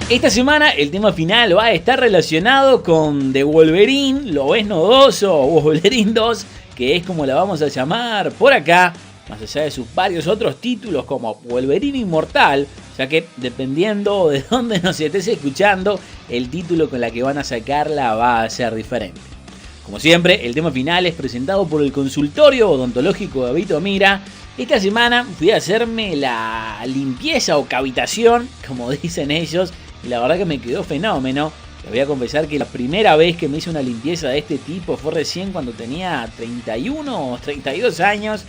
Esta semana el tema final va a estar relacionado con The Wolverine, Lobezno 2 o Wolverine 2, que es como la vamos a llamar por acá, más allá de sus varios otros títulos como Wolverine Inmortal, ya que dependiendo de dónde nos estés escuchando, el título con la que van a sacarla va a ser diferente. Como siempre, el tema final es presentado por el consultorio odontológico Gabito Mira. Esta semana fui a hacerme la limpieza o cavitación, como dicen ellos, y la verdad que me quedó fenómeno. Les voy a confesar que la primera vez que me hice una limpieza de este tipo fue recién cuando tenía 31 o 32 años.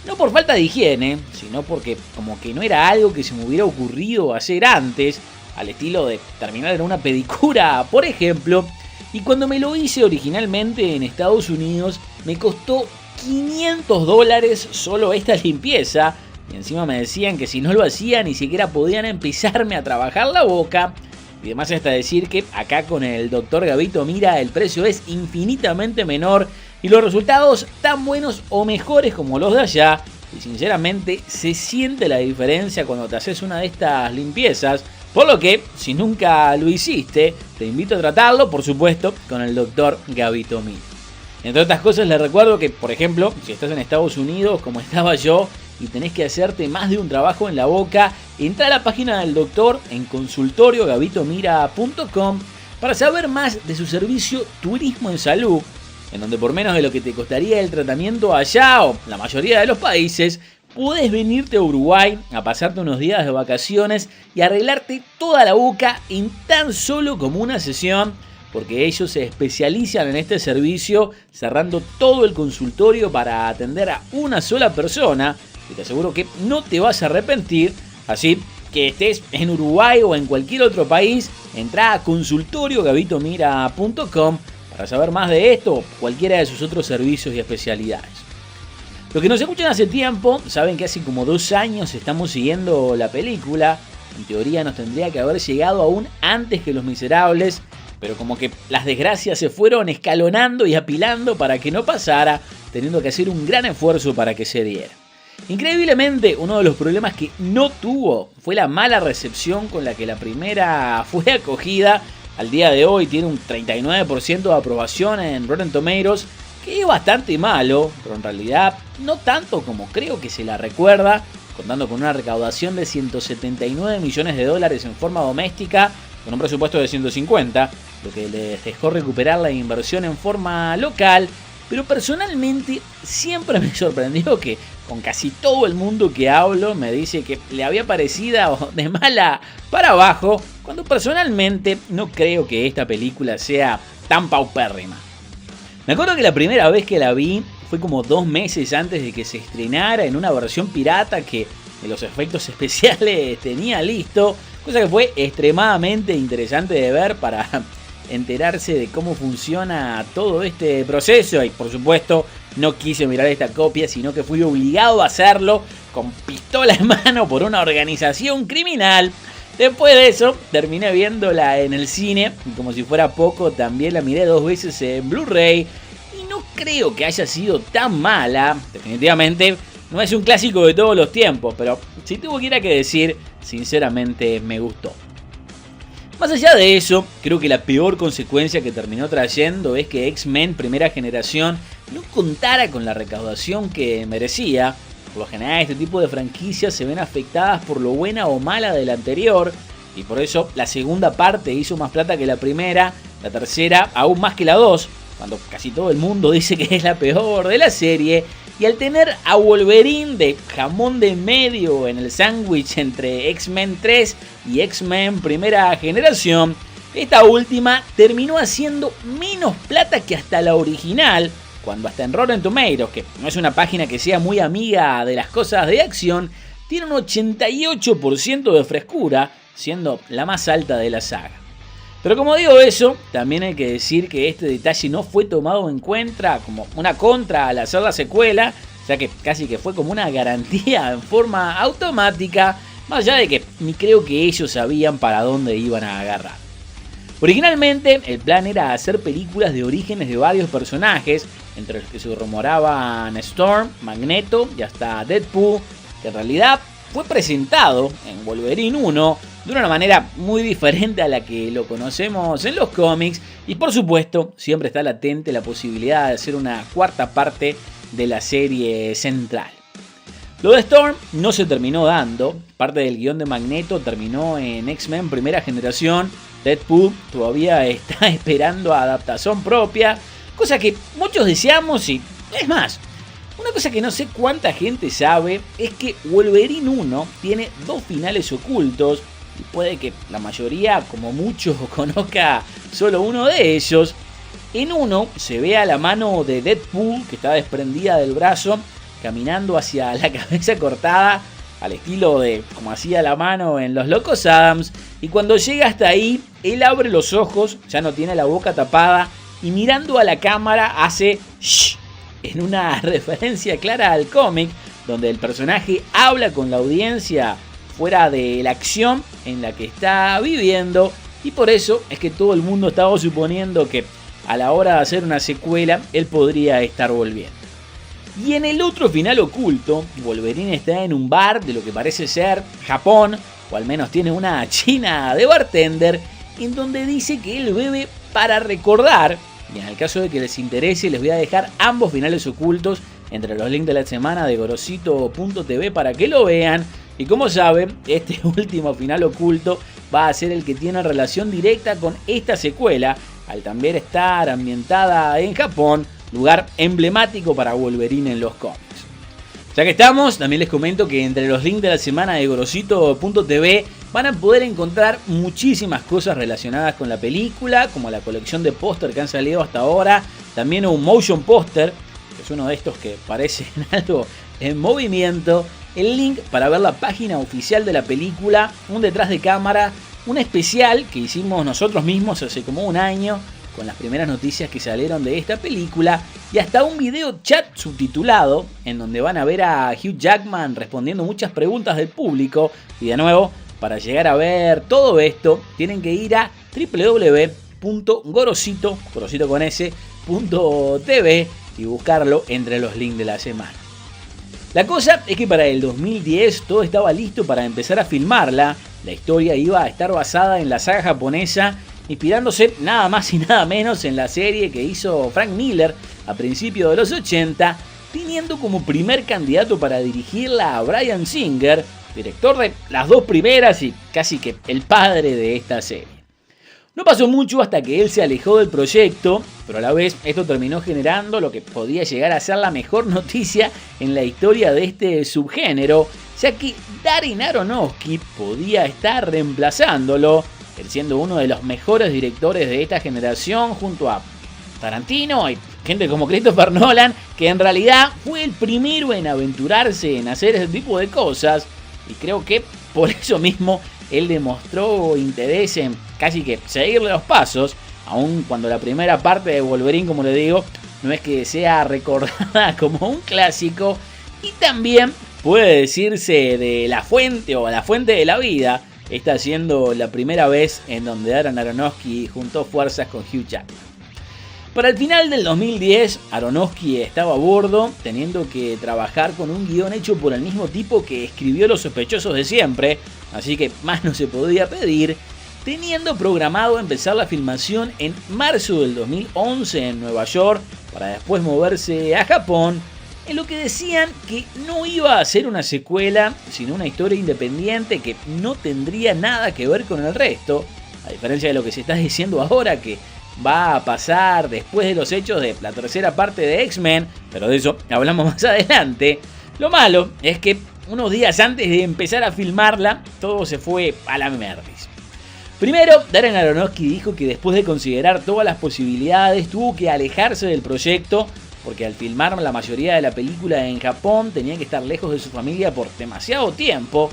No por falta de higiene, sino porque como que no era algo que se me hubiera ocurrido hacer antes, al estilo de terminar en una pedicura, por ejemplo. Y cuando me lo hice originalmente en Estados Unidos, me costó $500 solo esta limpieza. Y encima me decían que si no lo hacía ni siquiera podían empezarme a trabajar la boca. Y además hasta decir que acá con el Dr. Gabito Mira el precio es infinitamente menor y los resultados tan buenos o mejores como los de allá. Y sinceramente se siente la diferencia cuando te haces una de estas limpiezas. Por lo que, si nunca lo hiciste, te invito a tratarlo, por supuesto, con el Dr. Gabito Mira. Entre otras cosas les recuerdo que, por ejemplo, si estás en Estados Unidos como estaba yo y tenés que hacerte más de un trabajo en la boca, entra a la página del doctor en consultoriogabitomira.com para saber más de su servicio Turismo en Salud, en donde por menos de lo que te costaría el tratamiento allá o la mayoría de los países, podés venirte a Uruguay a pasarte unos días de vacaciones y arreglarte toda la boca en tan solo como una sesión, porque ellos se especializan en este servicio cerrando todo el consultorio para atender a una sola persona. Y te aseguro que no te vas a arrepentir. Así que estés en Uruguay o en cualquier otro país, entra a consultoriogabitomira.com para saber más de esto o cualquiera de sus otros servicios y especialidades. Los que nos escuchan hace tiempo saben que hace como 2 años estamos siguiendo la película. En teoría nos tendría que haber llegado aún antes que Los Miserables, pero como que las desgracias se fueron escalonando y apilando para que no pasara, teniendo que hacer un gran esfuerzo para que se diera. Increíblemente, uno de los problemas que no tuvo fue la mala recepción con la que la primera fue acogida. Al día de hoy tiene un 39% de aprobación en Rotten Tomatoes, que es bastante malo, pero en realidad no tanto como creo que se la recuerda, contando con una recaudación de $179 millones en forma doméstica, con un presupuesto de 150, lo que les dejó recuperar la inversión en forma local. Pero personalmente siempre me sorprendió que con casi todo el mundo que hablo me dice que le había parecido de mala para abajo, cuando personalmente no creo que esta película sea tan paupérrima. Me acuerdo que la primera vez que la vi fue como 2 meses antes de que se estrenara en una versión pirata que de los efectos especiales tenía listo, cosa que fue extremadamente interesante de ver para enterarse de cómo funciona todo este proceso. Y por supuesto no quise mirar esta copia, sino que fui obligado a hacerlo con pistola en mano por una organización criminal. Después de eso terminé viéndola en el cine y como si fuera poco también la miré 2 veces en Blu-ray y no creo que haya sido tan mala. Definitivamente no es un clásico de todos los tiempos, pero si tuvo que decir, sinceramente me gustó. Más allá de eso, creo que la peor consecuencia que terminó trayendo es que X-Men Primera Generación no contara con la recaudación que merecía. Por lo general este tipo de franquicias se ven afectadas por lo buena o mala de la anterior, y por eso la segunda parte hizo más plata que la primera, la tercera aún más que la 2, cuando casi todo el mundo dice que es la peor de la serie. Y al tener a Wolverine de jamón de medio en el sándwich entre X-Men 3 y X-Men Primera Generación, esta última terminó haciendo menos plata que hasta la original, cuando hasta en Rotten Tomatoes, que no es una página que sea muy amiga de las cosas de acción, tiene un 88% de frescura, siendo la más alta de la saga. Pero como digo eso, también hay que decir que este detalle no fue tomado en cuenta como una contra al hacer la secuela, ya que casi que fue como una garantía en forma automática, más allá de que ni creo que ellos sabían para dónde iban a agarrar. Originalmente el plan era hacer películas de orígenes de varios personajes, entre los que se rumoraban Storm, Magneto y hasta Deadpool, que en realidad fue presentado en Wolverine 1 de una manera muy diferente a la que lo conocemos en los cómics, y por supuesto siempre está latente la posibilidad de hacer una cuarta parte de la serie central. Lo de Storm no se terminó dando, parte del guión de Magneto terminó en X-Men Primera Generación. Deadpool todavía está esperando adaptación propia, cosa que muchos deseamos, y es más, una cosa que no sé cuánta gente sabe es que Wolverine 1 tiene 2 finales ocultos, y puede que la mayoría, como muchos, conozca solo uno de ellos. En uno se ve a la mano de Deadpool, que está desprendida del brazo, caminando hacia la cabeza cortada, al estilo de como hacía la mano en Los Locos Adams, y cuando llega hasta ahí, él abre los ojos, ya no tiene la boca tapada, y mirando a la cámara hace shh, en una referencia clara al cómic, donde el personaje habla con la audiencia fuera de la acción en la que está viviendo, y por eso es que todo el mundo estaba suponiendo que a la hora de hacer una secuela él podría estar volviendo. Y en el otro final oculto, Wolverine está en un bar de lo que parece ser Japón, o al menos tiene una china de bartender, en donde dice que él bebe para recordar, y en el caso de que les interese les voy a dejar ambos finales ocultos entre los links de la semana de Gorosito.tv para que lo vean. Y como saben, este último final oculto va a ser el que tiene relación directa con esta secuela, al también estar ambientada en Japón, lugar emblemático para Wolverine en los cómics. Ya que estamos, también les comento que entre los links de la semana de Gorosito.tv van a poder encontrar muchísimas cosas relacionadas con la película, como la colección de póster que han salido hasta ahora, también un motion póster, que es uno de estos que parecen algo en movimiento, el link para ver la página oficial de la película, un detrás de cámara, un especial que hicimos nosotros mismos hace como un año, con las primeras noticias que salieron de esta película, y hasta un video chat subtitulado en donde van a ver a Hugh Jackman respondiendo muchas preguntas del público. Y de nuevo, para llegar a ver todo esto tienen que ir a www.gorosito.tv y buscarlo entre los links de la semana. La cosa es que para el 2010 todo estaba listo para empezar a filmarla. La historia iba a estar basada en la saga japonesa, inspirándose nada más y nada menos en la serie que hizo Frank Miller a principios de los 80, teniendo como primer candidato para dirigirla a Bryan Singer, director de las 2 primeras y casi que el padre de esta serie. No pasó mucho hasta que él se alejó del proyecto, pero a la vez esto terminó generando lo que podía llegar a ser la mejor noticia en la historia de este subgénero, ya que Darren Aronofsky podía estar reemplazándolo, él siendo uno de los mejores directores de esta generación junto a Tarantino y gente como Christopher Nolan, que en realidad fue el primero en aventurarse en hacer ese tipo de cosas, y creo que por eso mismo él demostró interés en casi que seguirle los pasos, aun cuando la primera parte de Wolverine, como le digo, no es que sea recordada como un clásico, y también puede decirse de La Fuente o La Fuente de la Vida, está siendo la primera vez en donde Darren Aronofsky juntó fuerzas con Hugh Jackman. Para el final del 2010, Aronofsky estaba a bordo, teniendo que trabajar con un guión hecho por el mismo tipo que escribió Los Sospechosos de Siempre, así que más no se podía pedir, teniendo programado empezar la filmación en marzo del 2011 en Nueva York, para después moverse a Japón, en lo que decían que no iba a ser una secuela, sino una historia independiente que no tendría nada que ver con el resto, a diferencia de lo que se está diciendo ahora, que va a pasar después de los hechos de la tercera parte de X-Men, pero de eso hablamos más adelante. Lo malo es que unos días antes de empezar a filmarla, todo se fue a la merdis. Primero, Darren Aronofsky dijo que después de considerar todas las posibilidades, tuvo que alejarse del proyecto, porque al filmar la mayoría de la película en Japón tenía que estar lejos de su familia por demasiado tiempo,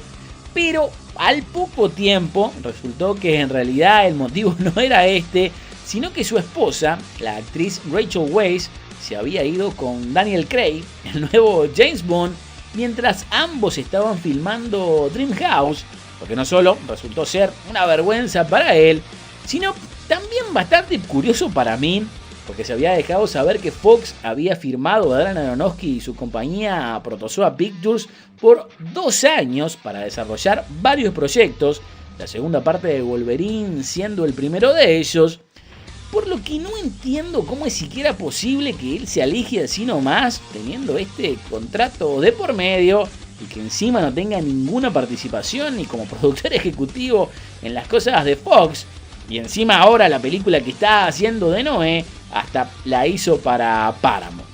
pero al poco tiempo resultó que en realidad el motivo no era este, sino que su esposa, la actriz Rachel Weisz, se había ido con Daniel Craig, el nuevo James Bond, mientras ambos estaban filmando Dreamhouse, porque no solo resultó ser una vergüenza para él, sino también bastante curioso para mí, porque se había dejado saber que Fox había firmado a Darren Aronofsky y su compañía Protozoa Pictures por 2 años para desarrollar varios proyectos, la segunda parte de Wolverine siendo el primero de ellos, por lo que no entiendo cómo es siquiera posible que él se aleje así nomás, teniendo este contrato de por medio y que encima no tenga ninguna participación ni como productor ejecutivo en las cosas de Fox, y encima ahora la película que está haciendo de Noé hasta la hizo para Paramount.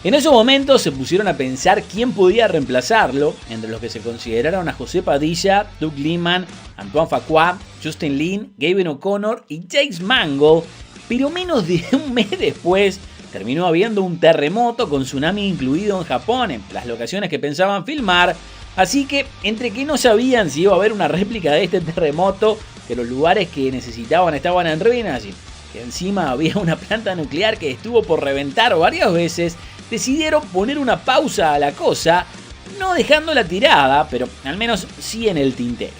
En esos momentos se pusieron a pensar quién podía reemplazarlo, entre los que se consideraron a José Padilla, Doug Liman, Antoine Fuqua, Justin Lin, Gavin O'Connor y James Mangold, pero menos de un mes después terminó habiendo un terremoto con tsunami incluido en Japón, en las locaciones que pensaban filmar, así que entre que no sabían si iba a haber una réplica de este terremoto, que los lugares que necesitaban estaban en ruinas y que encima había una planta nuclear que estuvo por reventar varias veces, decidieron poner una pausa a la cosa, no dejándola tirada, pero al menos sí en el tintero.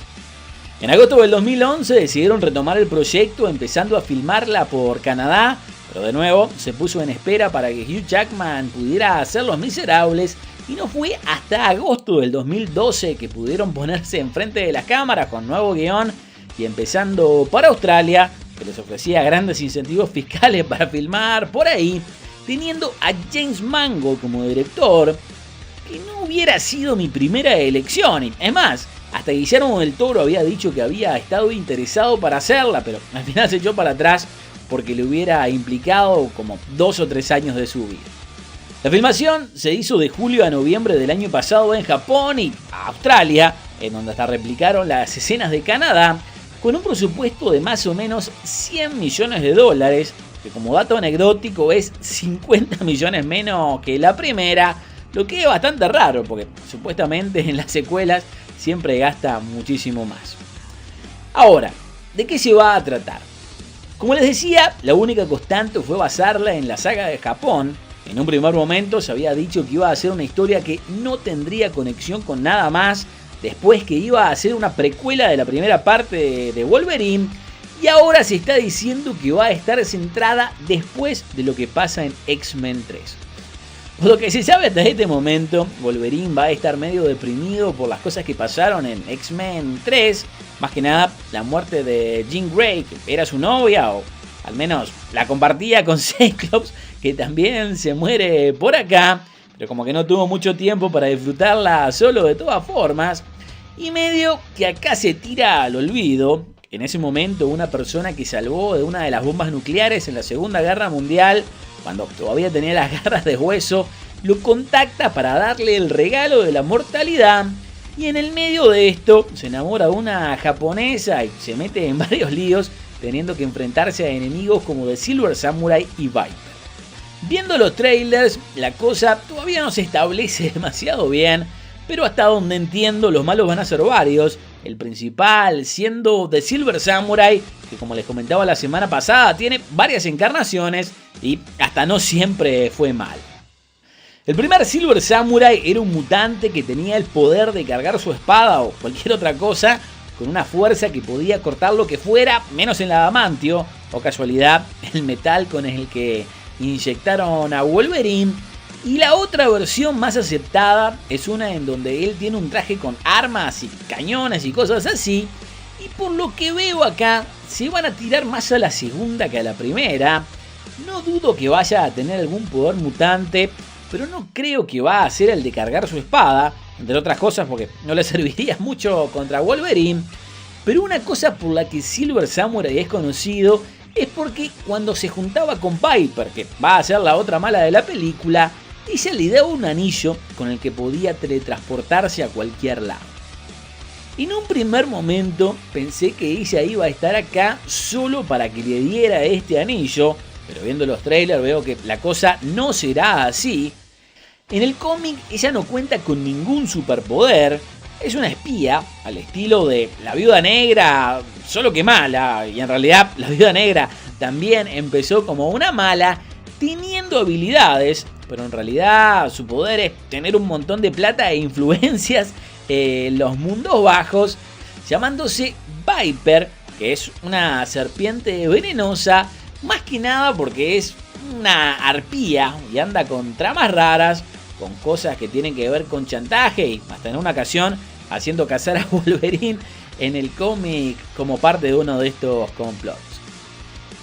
En agosto del 2011 decidieron retomar el proyecto empezando a filmarla por Canadá, pero de nuevo se puso en espera para que Hugh Jackman pudiera hacer Los Miserables y no fue hasta agosto del 2012 que pudieron ponerse enfrente de las cámaras con nuevo guión y empezando para Australia, que les ofrecía grandes incentivos fiscales para filmar por ahí, teniendo a James Mangold como director, que no hubiera sido mi primera elección. Es más, hasta Guillermo del Toro había dicho que había estado interesado para hacerla, pero al final se echó para atrás porque le hubiera implicado como 2 o 3 años de su vida. La filmación se hizo de julio a noviembre del año pasado en Japón y Australia, en donde hasta replicaron las escenas de Canadá, con un presupuesto de más o menos $100 millones, que como dato anecdótico es 50 millones menos que la primera, lo que es bastante raro porque supuestamente en las secuelas siempre gasta muchísimo más. Ahora, ¿de qué se va a tratar? Como les decía, la única constante fue basarla en la saga de Japón. En un primer momento se había dicho que iba a ser una historia que no tendría conexión con nada más, después que iba a ser una precuela de la primera parte de Wolverine, y ahora se está diciendo que va a estar centrada después de lo que pasa en X-Men 3. Por lo que se sabe hasta este momento, Wolverine va a estar medio deprimido por las cosas que pasaron en X-Men 3, más que nada la muerte de Jean Grey, que era su novia, o al menos la compartía con Cyclops, que también se muere por acá, pero como que no tuvo mucho tiempo para disfrutarla solo de todas formas, y medio que acá se tira al olvido. En ese momento una persona que salvó de una de las bombas nucleares en la Segunda Guerra Mundial, cuando todavía tenía las garras de hueso, lo contacta para darle el regalo de la mortalidad, y en el medio de esto se enamora de una japonesa y se mete en varios líos, teniendo que enfrentarse a enemigos como The Silver Samurai y Viper. Viendo los trailers, la cosa todavía no se establece demasiado bien, pero hasta donde entiendo los malos van a ser varios, el principal siendo The Silver Samurai, que como les comentaba la semana pasada tiene varias encarnaciones y hasta no siempre fue mal. El primer Silver Samurai era un mutante que tenía el poder de cargar su espada o cualquier otra cosa con una fuerza que podía cortar lo que fuera, menos el adamantio, o casualidad, el metal con el que inyectaron a Wolverine. Y la otra versión más aceptada es una en donde él tiene un traje con armas y cañones y cosas así. Y por lo que veo acá, se van a tirar más a la segunda que a la primera. No dudo que vaya a tener algún poder mutante, pero no creo que va a ser el de cargar su espada, entre otras cosas porque no le serviría mucho contra Wolverine. Pero una cosa por la que Silver Samurai es conocido es porque cuando se juntaba con Piper, que va a ser la otra mala de la película, ella le daba un anillo con el que podía teletransportarse a cualquier lado. En un primer momento pensé que ella iba a estar acá solo para que le diera este anillo, pero viendo los trailers veo que la cosa no será así. En el cómic ella no cuenta con ningún superpoder, es una espía al estilo de la Viuda Negra, solo que mala, y en realidad la Viuda Negra también empezó como una mala, teniendo habilidades, pero en realidad su poder es tener un montón de plata e influencias en los mundos bajos, llamándose Viper, que es una serpiente venenosa, más que nada porque es una arpía y anda con tramas raras, con cosas que tienen que ver con chantaje y hasta en una ocasión haciendo cazar a Wolverine en el cómic como parte de uno de estos complots.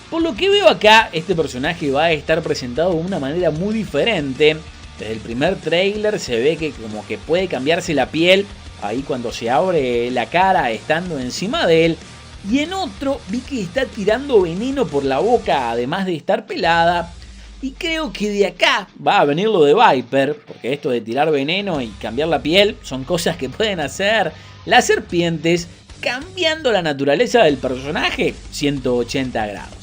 Por lo que veo acá, este personaje va a estar presentado de una manera muy diferente. Desde el primer tráiler se ve que como que puede cambiarse la piel ahí cuando se abre la cara estando encima de él. Y en otro vi que está tirando veneno por la boca además de estar pelada. Y creo que de acá va a venir lo de Viper, porque esto de tirar veneno y cambiar la piel son cosas que pueden hacer las serpientes, cambiando la naturaleza del personaje 180 grados.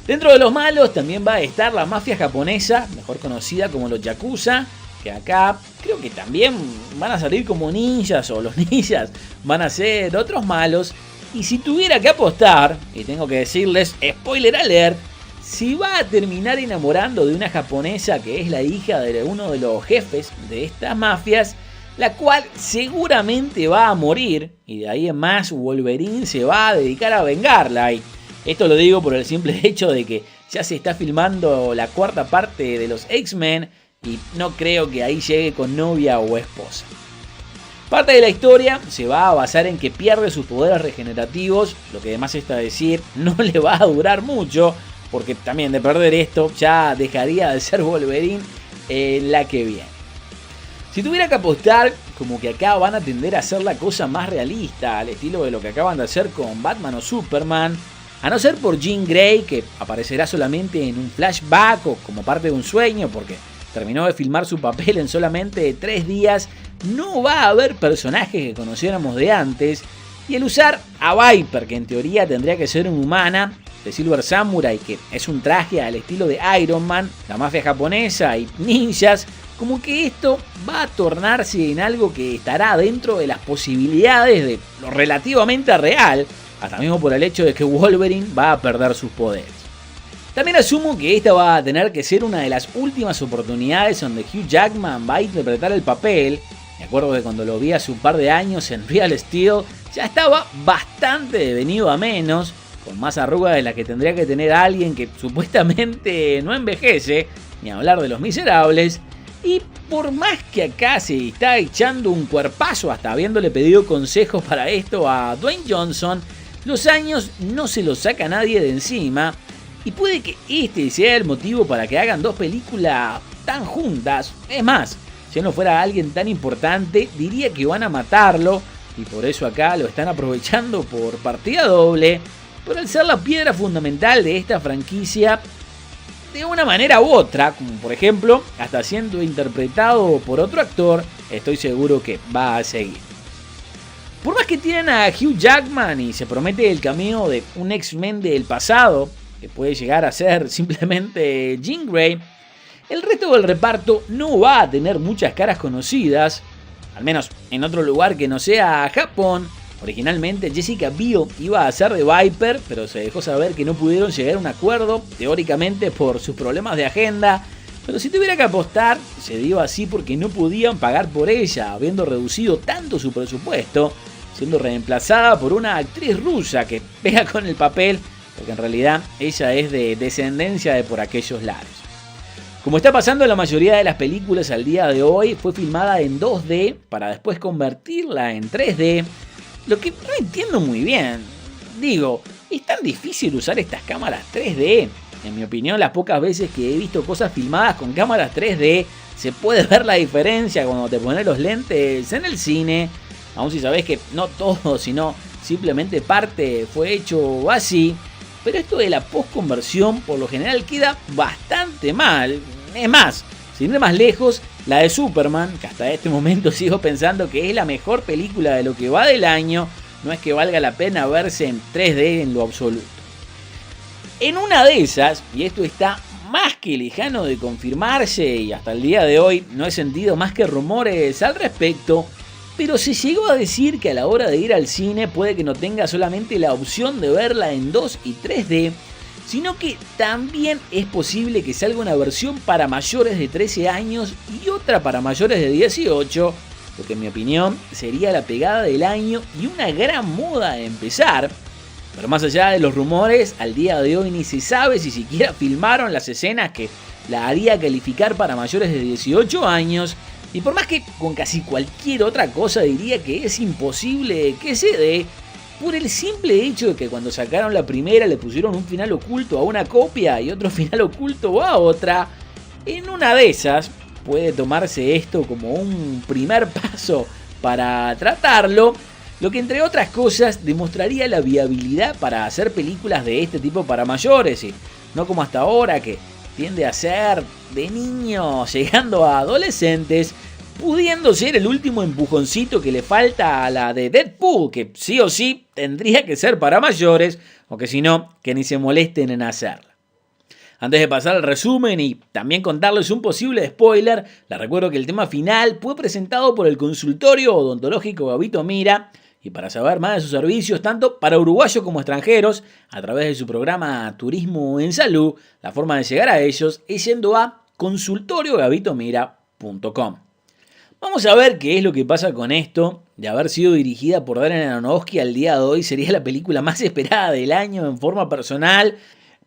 Dentro de los malos también va a estar la mafia japonesa, mejor conocida como los Yakuza, que acá creo que también van a salir como ninjas, o los ninjas van a ser otros malos. Y si tuviera que apostar, y tengo que decirles, spoiler alert, si va a terminar enamorando de una japonesa que es la hija de uno de los jefes de estas mafias, la cual seguramente va a morir, y de ahí en más Wolverine se va a dedicar a vengarla. Y esto lo digo por el simple hecho de que ya se está filmando la cuarta parte de los X-Men y no creo que ahí llegue con novia o esposa. Parte de la historia se va a basar en que pierde sus poderes regenerativos, lo que además está decir no le va a durar mucho, porque también de perder esto ya dejaría de ser Wolverine la que viene. Si tuviera que apostar, como que acá van a tender a hacer la cosa más realista, al estilo de lo que acaban de hacer con Batman o Superman, a no ser por Jean Grey, que aparecerá solamente en un flashback o como parte de un sueño, porque terminó de filmar su papel en solamente 3 días, no va a haber personajes que conociéramos de antes, y el usar a Viper, que en teoría tendría que ser una humana, de Silver Samurai, que es un traje al estilo de Iron Man, la mafia japonesa y ninjas, como que esto va a tornarse en algo que estará dentro de las posibilidades de lo relativamente real, hasta mismo por el hecho de que Wolverine va a perder sus poderes. También asumo que esta va a tener que ser una de las últimas oportunidades donde Hugh Jackman va a interpretar el papel. Me acuerdo que cuando lo vi hace un par de años en Real Steel ya estaba bastante devenido a menos, con más arrugas de las que tendría que tener alguien que supuestamente no envejece, ni hablar de Los Miserables. Y por más que acá se está echando un cuerpazo, hasta habiéndole pedido consejos para esto a Dwayne Johnson, los años no se los saca nadie de encima. Y puede que este sea el motivo para que hagan 2 películas tan juntas. Es más, si no fuera alguien tan importante, diría que van a matarlo. Y por eso acá lo están aprovechando por partida doble. Pero al ser la piedra fundamental de esta franquicia, de una manera u otra, como por ejemplo, hasta siendo interpretado por otro actor, estoy seguro que va a seguir. Por más que tienen a Hugh Jackman y se promete el cameo de un X-Men del pasado, que puede llegar a ser simplemente Jean Grey, el resto del reparto no va a tener muchas caras conocidas, al menos en otro lugar que no sea Japón. Originalmente Jessica Biel iba a ser de Viper, pero se dejó saber que no pudieron llegar a un acuerdo, teóricamente por sus problemas de agenda. Pero si tuviera que apostar, se dio así porque no podían pagar por ella, habiendo reducido tanto su presupuesto, siendo reemplazada por una actriz rusa que pega con el papel, porque en realidad ella es de descendencia de por aquellos lados. Como está pasando en la mayoría de las películas al día de hoy, fue filmada en 2D para después convertirla en 3D, lo que no entiendo muy bien. Digo, ¿es tan difícil usar estas cámaras 3D? En mi opinión, las pocas veces que he visto cosas filmadas con cámaras 3D, se puede ver la diferencia cuando te pones los lentes en el cine, aun si sabes que no todo, sino simplemente parte fue hecho así. Pero esto de la postconversión por lo general queda bastante mal. Es más, sin ir más lejos, la de Superman, que hasta este momento sigo pensando que es la mejor película de lo que va del año, no es que valga la pena verse en 3D en lo absoluto. En una de esas, y esto está más que lejano de confirmarse y hasta el día de hoy no he sentido más que rumores al respecto, pero se llegó a decir que a la hora de ir al cine puede que no tenga solamente la opción de verla en 2 y 3D, sino que también es posible que salga una versión para mayores de 13 años y otra para mayores de 18, lo que en mi opinión sería la pegada del año y una gran moda a empezar. Pero más allá de los rumores, al día de hoy ni se sabe si siquiera filmaron las escenas que la haría calificar para mayores de 18 años. Y por más que con casi cualquier otra cosa diría que es imposible que se dé, por el simple hecho de que cuando sacaron la primera le pusieron un final oculto a una copia y otro final oculto a otra, en una de esas puede tomarse esto como un primer paso para tratarlo, lo que entre otras cosas demostraría la viabilidad para hacer películas de este tipo para mayores y no como hasta ahora que tiende a ser de niños llegando a adolescentes, pudiendo ser el último empujoncito que le falta a la de Deadpool, que sí o sí tendría que ser para mayores, o que si no, que ni se molesten en hacerla. Antes de pasar al resumen y también contarles un posible spoiler, les recuerdo que el tema final fue presentado por el consultorio odontológico Gabito Mira, y para saber más de sus servicios, tanto para uruguayos como extranjeros, a través de su programa Turismo en Salud, la forma de llegar a ellos es yendo a consultoriogabitomira.com. Vamos a ver qué es lo que pasa con esto. De haber sido dirigida por Darren Aronofsky al día de hoy, sería la película más esperada del año en forma personal.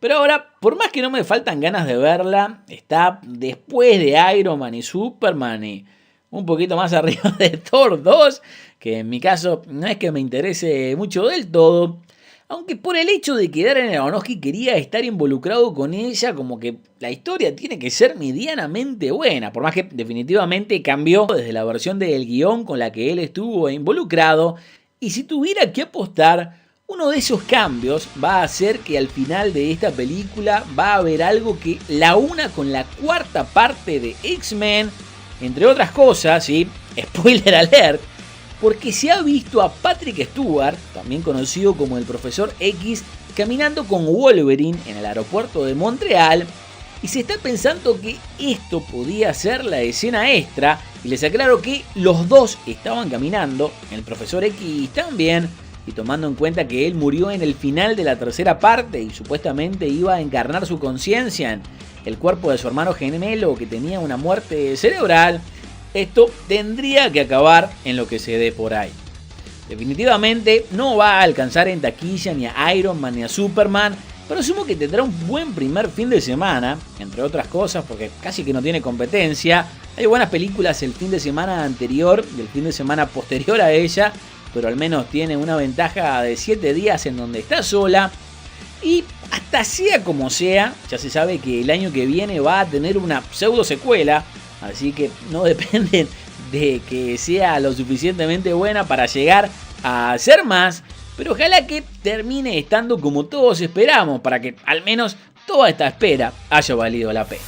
Pero ahora, por más que no me faltan ganas de verla, está después de Iron Man y Superman y un poquito más arriba de Thor 2, que en mi caso no es que me interese mucho del todo. Aunque por el hecho de que Darren Aronofsky quería estar involucrado con ella, como que la historia tiene que ser medianamente buena. Por más que definitivamente cambió desde la versión del guión con la que él estuvo involucrado. Y si tuviera que apostar, uno de esos cambios va a ser que al final de esta película va a haber algo que la una con la cuarta parte de X-Men. Entre otras cosas, ¿sí? Spoiler alert. Porque se ha visto a Patrick Stewart, también conocido como el Profesor X, caminando con Wolverine en el aeropuerto de Montreal, y se está pensando que esto podía ser la escena extra, y les aclaro que los dos estaban caminando, el Profesor X también, y tomando en cuenta que él murió en el final de la tercera parte y supuestamente iba a encarnar su conciencia en el cuerpo de su hermano gemelo que tenía una muerte cerebral, esto tendría que acabar en lo que se dé por ahí. Definitivamente no va a alcanzar en taquilla ni a Iron Man ni a Superman, pero asumo que tendrá un buen primer fin de semana, entre otras cosas porque casi que no tiene competencia. Hay buenas películas el fin de semana anterior y el fin de semana posterior a ella, pero al menos tiene una ventaja de 7 días en donde está sola. Y hasta sea como sea, ya se sabe que el año que viene va a tener una pseudo secuela, así que no dependen de que sea lo suficientemente buena para llegar a ser más, pero ojalá que termine estando como todos esperamos, para que al menos toda esta espera haya valido la pena.